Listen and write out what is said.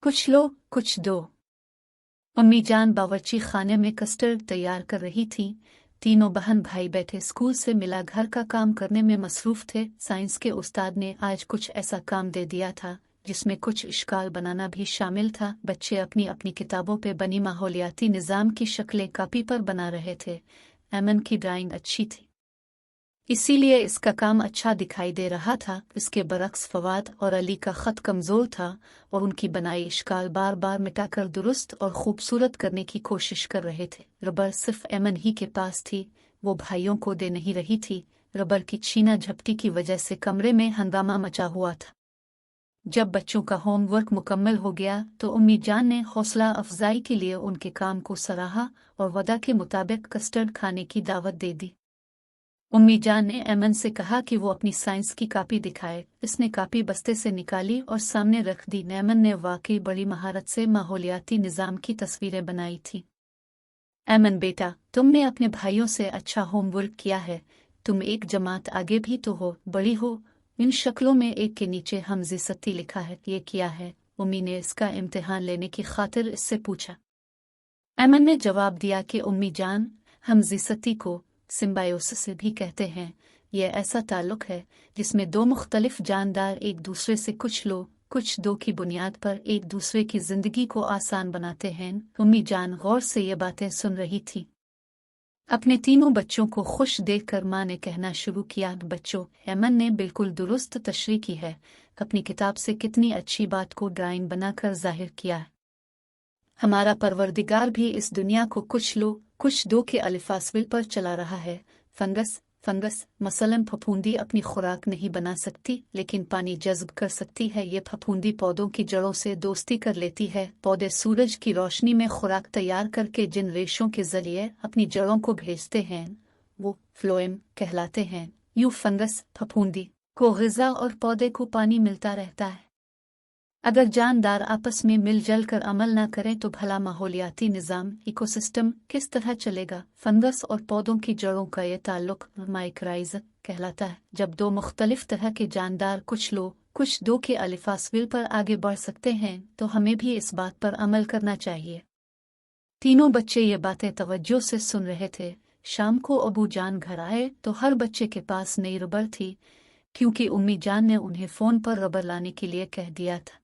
कुछ लो कुछ दो। अम्मी जान बावर्ची खाने में कस्टर्ड तैयार कर रही थी। तीनों बहन भाई बैठे स्कूल से मिला घर का काम करने में मसरूफ थे। साइंस के उस्ताद ने आज कुछ ऐसा काम दे दिया था जिसमें कुछ इश्काल बनाना भी शामिल था। बच्चे अपनी अपनी किताबों पे बनी माहौलियाती निज़ाम की शक्लें कापी पर बना रहे थे। एमन की ड्राइंग अच्छी थी, इसीलिए इसका काम अच्छा दिखाई दे रहा था। इसके बरक्स फवाद और अली का ख़त कमज़ोर था और उनकी बनाई इश्काल बार बार मिटाकर दुरुस्त और खूबसूरत करने की कोशिश कर रहे थे। रबर सिर्फ एमन ही के पास थी, वो भाइयों को दे नहीं रही थी। रबर की छीना झपटी की वजह से कमरे में हंगामा मचा हुआ था। जब बच्चों का होमवर्क मुकम्मल हो गया तो उम्मी जान ने हौसला अफजाई के लिए उनके काम को सराहा और वदा के मुताबिक कस्टर्ड खाने की दावत दे दी। उम्मी जान ने एमन से कहा कि वो अपनी साइंस की कापी दिखाए। इसने कापी बस्ते से निकाली और सामने रख दी। एमन ने वाकई बड़ी महारत से माहौलियाती निज़ाम की तस्वीरें बनाई थी। एमन बेटा, तुमने अपने भाइयों से अच्छा होमवर्क किया है। तुम एक जमात आगे भी तो हो, बड़ी हो। इन शक्लों में एक के नीचे हमज़े सत्ती लिखा है, ये किया है? उम्मी ने इसका इम्तिहान लेने की खातिर इससे पूछा। एमन ने जवाब दिया कि उम्मी जान, हमज़े सत्ती को सिम्बायोसिस भी कहते हैं। यह ऐसा ताल्लुक है जिसमें दो मुख्तलिफ जानदार एक दूसरे से कुछ लो कुछ दो की बुनियाद पर एक दूसरे की जिंदगी को आसान बनाते हैं। उम्मी जान गौर से ये बातें सुन रही थी। अपने तीनों बच्चों को खुश देखकर माँ ने कहना शुरू किया, बच्चों, एमन ने बिल्कुल दुरुस्त तशरीह की है। अपनी किताब से कितनी अच्छी बात को ड्राइंग बनाकर जाहिर किया है। हमारा परवरदिगार भी इस दुनिया को कुछ लो कुछ दो के अलिफासविल पर चला रहा है। फंगस मसलन फफूंदी अपनी खुराक नहीं बना सकती लेकिन पानी जज्ब कर सकती है। ये फफूंदी पौधों की जड़ों से दोस्ती कर लेती है। पौधे सूरज की रोशनी में खुराक तैयार करके जिन रेशों के जरिए अपनी जड़ों को भेजते हैं वो फ्लोएम कहलाते हैं। यूं फंगस फफूंदी को ग़िज़ा और पौधे को पानी मिलता रहता है। अगर जानदार आपस में मिलजुल कर अमल न करें तो भला माहौलियाती निज़ाम इकोसिस्टम किस तरह चलेगा। फंगस और पौधों की जड़ों का ये ताल्लुक माइक्राइज़ कहलाता है। जब दो मुख्तलिफ तरह के जानदार कुछ लो कुछ दो के अलिफासविल पर आगे बढ़ सकते हैं तो हमें भी इस बात पर अमल करना चाहिए। तीनों बच्चे ये बातें तवज्जो से सुन रहे थे। शाम को अबू जान घर आए तो हर बच्चे के पास नई रबर थी, क्योंकि उम्मी जान ने उन्हें फ़ोन पर रबर लाने के लिए कह दिया था।